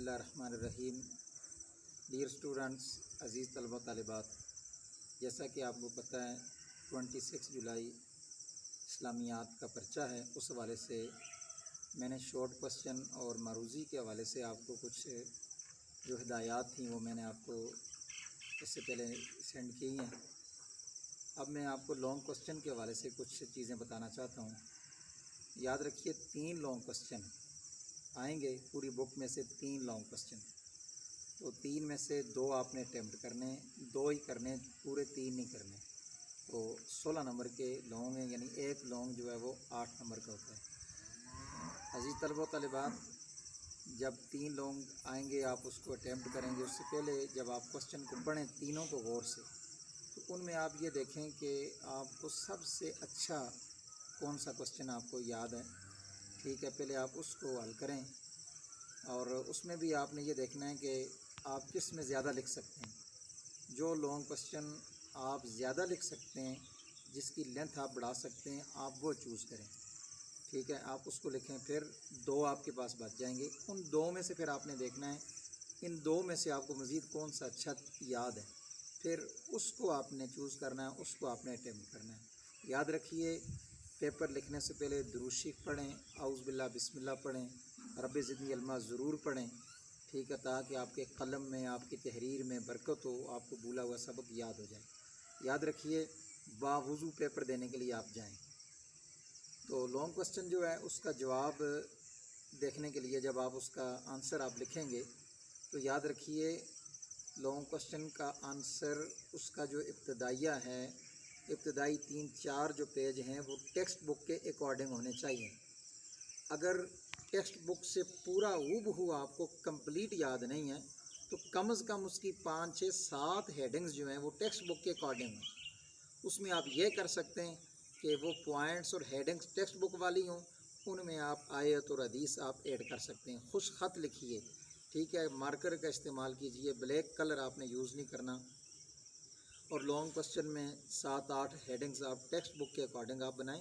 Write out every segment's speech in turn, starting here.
बिस्मिल्लाह रहमान रहीम। Dear students, अज़ीज़ तलबा तालिबात, जैसा कि आपको पता है 26 जुलाई इस्लामियात का पर्चा है। उस हवाले से मैंने शॉर्ट क्वेश्चन और मरूज़ी के हवाले से आपको कुछ जो हिदायत थी वो मैंने आपको इससे पहले सेंड की हैं। अब मैं आपको लॉन्ग क्वेश्चन के हवाले से कुछ चीज़ें बताना चाहता हूँ। याद रखिए 3 लॉन्ग क्वेश्चन आएंगे पूरी बुक में से, 3 लॉन्ग क्वेश्चन। तो 3 में से 2 आपने अटैम्प्ट करने, 2 ही करने, पूरे 3 नहीं करने। तो 16 नंबर के लॉन्ग हैं, यानी एक लॉन्ग जो है वो 8 नंबर का होता है। अजीज़ तलबा तालिबात, जब 3 लॉन्ग आएंगे आप उसको अटैम्प्ट करेंगे। उससे पहले जब आप क्वेश्चन को पढ़ें तीनों को गौर से, तो उनमें आप ये देखें कि आपको सबसे अच्छा कौन सा क्वेश्चन आपको याद है। ठीक है, पहले आप उसको हल करें और उसमें भी आपने ये देखना है कि आप किस में ज़्यादा लिख सकते हैं। जो लॉन्ग क्वेश्चन आप ज़्यादा लिख सकते हैं, जिसकी लेंथ आप बढ़ा सकते हैं, आप वो चूज़ करें। ठीक है, आप उसको लिखें। फिर 2 आपके पास बच जाएंगे। उन 2 में से फिर आपने देखना है इन 2 में से आपको मज़ीद कौन सा अच्छा याद है, फिर उसको आपने चूज़ करना है, उसको आपने अटैम्प्ट करना है। याद रखिए, पेपर लिखने से पहले दुरूद शरीफ पढ़ें, औज़ बिल्लाह बिस्मिल्लाह पढ़ें, रब्बि ज़िदनी इल्मा ज़रूर पढ़ें। ठीक है, ताकि आपके कलम में, आपकी तहरीर में बरकत हो, आपको भूला हुआ सबक याद हो जाए। याद रखिए, बावुज़ू पेपर देने के लिए आप जाएं। तो लॉन्ग क्वेश्चन जो है उसका जवाब देखने के लिए जब आप उसका आंसर आप लिखेंगे, तो याद रखिए लॉन्ग क्वेश्चन का आंसर उसका जो इब्तदाइया है, इब्तदाई 3-4 जो पेज हैं वो टेक्स्ट बुक के अकॉर्डिंग होने चाहिए। अगर टेक्स्ट बुक से पूरा हूबहू आपको कंप्लीट याद नहीं है, तो कम से कम उसकी 5, 6, 7 हेडिंग्स जो हैं वो टेक्स्ट बुक के अकॉर्डिंग हैं। उसमें आप ये कर सकते हैं कि वो पॉइंट्स और हेडिंग्स टेक्स्ट बुक वाली हों, उनमें आप आयत और हदीस आप ऐड कर सकते हैं। खुश ख़त लिखिए, ठीक है, मार्कर का इस्तेमाल कीजिए, ब्लैक कलर आपने यूज़ नहीं करना। और लॉन्ग क्वेश्चन में 7-8 हेडिंग्स आप टेक्स्ट बुक के अकॉर्डिंग आप बनाएं।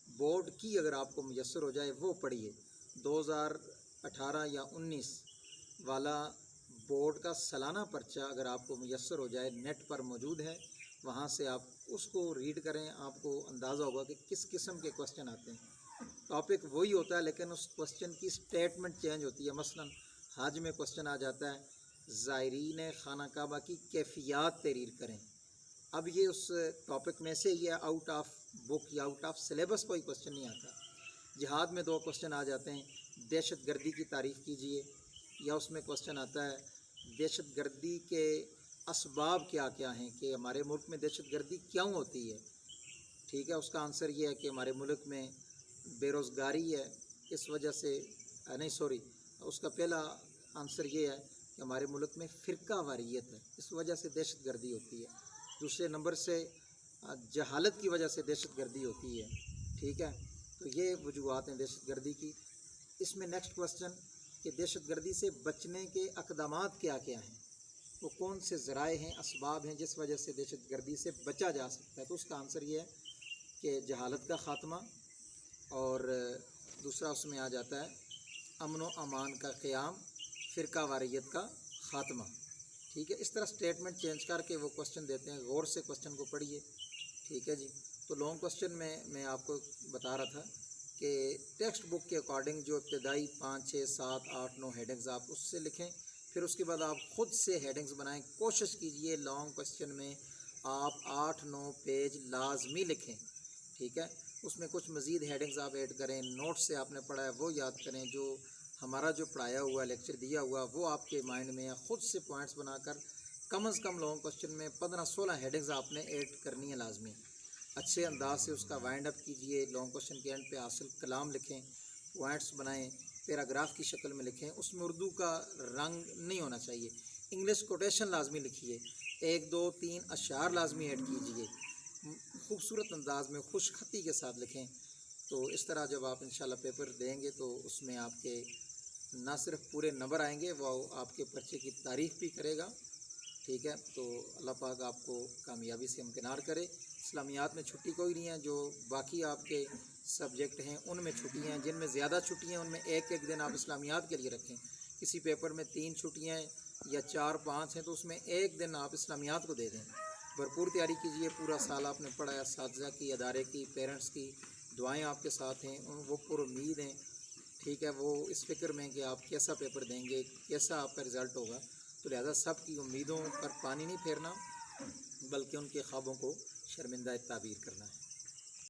बोर्ड की अगर आपको मुयस्सर हो जाए वो पढ़िए। 2018 या 19 वाला बोर्ड का सालाना पर्चा अगर आपको मुयस्सर हो जाए, नेट पर मौजूद है, वहाँ से आप उसको रीड करें। आपको अंदाज़ा होगा कि किस किस्म के क्वेश्चन आते हैं। टॉपिक वही होता है लेकिन उस क्वेश्चन की स्टेटमेंट चेंज होती है। मसलन हज में क्वेश्चन आ जाता है, ज़ायरीन खाना काबा की कैफियत तहरीर करें। अब ये उस टॉपिक में से ये आउट ऑफ बुक या आउट ऑफ सिलेबस कोई क्वेश्चन नहीं आता। जिहाद में 2 क्वेश्चन आ जाते हैं, दहशतगर्दी की तारीफ़ कीजिए, या उसमें क्वेश्चन आता है दहशतगर्दी के असबाब क्या क्या हैं, कि हमारे मुल्क में दहशतगर्दी क्यों होती है। ठीक है, उसका आंसर ये है कि हमारे मुल्क में बेरोज़गारी है, इस वजह से उसका पहला आंसर ये है कि हमारे मुल्क में फ़िरका वारियत है, इस वजह से दहशतगर्दी होती है। दूसरे नंबर से जहालत की वजह से दहशतगर्दी होती है। ठीक है, तो ये वजूहात हैं दहशतगर्दी की। इसमें नेक्स्ट क्वेश्चन कि दहशतगर्दी से बचने के अक़दामात क्या क्या हैं, वो कौन से ज़राए हैं, असबाब हैं जिस वजह से दहशतगर्दी से बचा जा सकता है। तो उसका आंसर ये है कि जहालत का ख़ात्मा, और दूसरा उसमें आ जाता है अमन व अमान का क़याम, फ़िरका वारियत का ख़ात्मा। ठीक है, इस तरह स्टेटमेंट चेंज करके वो क्वेश्चन देते हैं। गौर से क्वेश्चन को पढ़िए। ठीक है जी। तो लॉन्ग क्वेश्चन में मैं आपको बता रहा था कि टेक्स्ट बुक के अकॉर्डिंग जो इब्तदाई 5, 6, 7, 8, 9 हेडिंग्स आप उससे लिखें। फिर उसके बाद आप ख़ुद से हेडिंग्स बनाएं। कोशिश कीजिए लॉन्ग क्वेश्चन में आप 8-9 पेज लाजमी लिखें। ठीक है, उसमें कुछ मज़ीद हेडिंग्स आप ऐड करें। नोट से आपने पढ़ा है वो याद करें, जो हमारा जो पढ़ाया हुआ लेक्चर दिया हुआ वो आपके माइंड में है। ख़ुद से पॉइंट्स बनाकर कम से कम लॉन्ग क्वेश्चन में 15-16 हेडिंग्स आपने ऐड करनी है लाजमी। अच्छे अंदाज से उसका वाइंड अप कीजिए। लॉन्ग क्वेश्चन के एंड पे हासिल कलाम लिखें, पॉइंट्स बनाएं, पैराग्राफ की शक्ल में लिखें। उसमें उर्दू का रंग नहीं होना चाहिए। इंग्लिश कोटेशन लाजमी लिखिए। 1, 2, 3 अशार लाजमी ऐड कीजिए। खूबसूरत अंदाज में खुश खती के साथ लिखें। तो इस तरह जब आप इंशाल्लाह पेपर देंगे तो उसमें आपके ना सिर्फ पूरे नंबर आएंगे, वो आपके पर्चे की तारीफ़ भी करेगा। ठीक है, तो अल्लाह पाक आपको कामयाबी से हमकिनार करे। इस्लामियात में छुट्टी कोई नहीं है, जो बाकी आपके सब्जेक्ट हैं उनमें छुट्टियाँ हैं। जिनमें ज़्यादा छुट्टियाँ हैं उनमें एक दिन आप इस्लामियात के लिए रखें, کسی پیپر میں 3 چھٹیاں ہیں یا 4-5 ہیں تو اس میں ایک دن آپ اسلامیات کو دے دیں. بھرپور تیاری کیجیے. پورا سال آپ نے پڑھا ہے. اساتذہ کی، ادارے کی، پیرنٹس کی دعائیں آپ کے ساتھ ہیں. وہ پر امید ہیں. ٹھیک ہے، وہ اس فکر میں کہ آپ کیسا پیپر دیں گے، کیسا آپ کا رزلٹ ہوگا. تو لہذا سب کی امیدوں پر پانی نہیں پھیرنا، بلکہ ان کے خوابوں کو شرمندہ تعبیر کرنا ہے.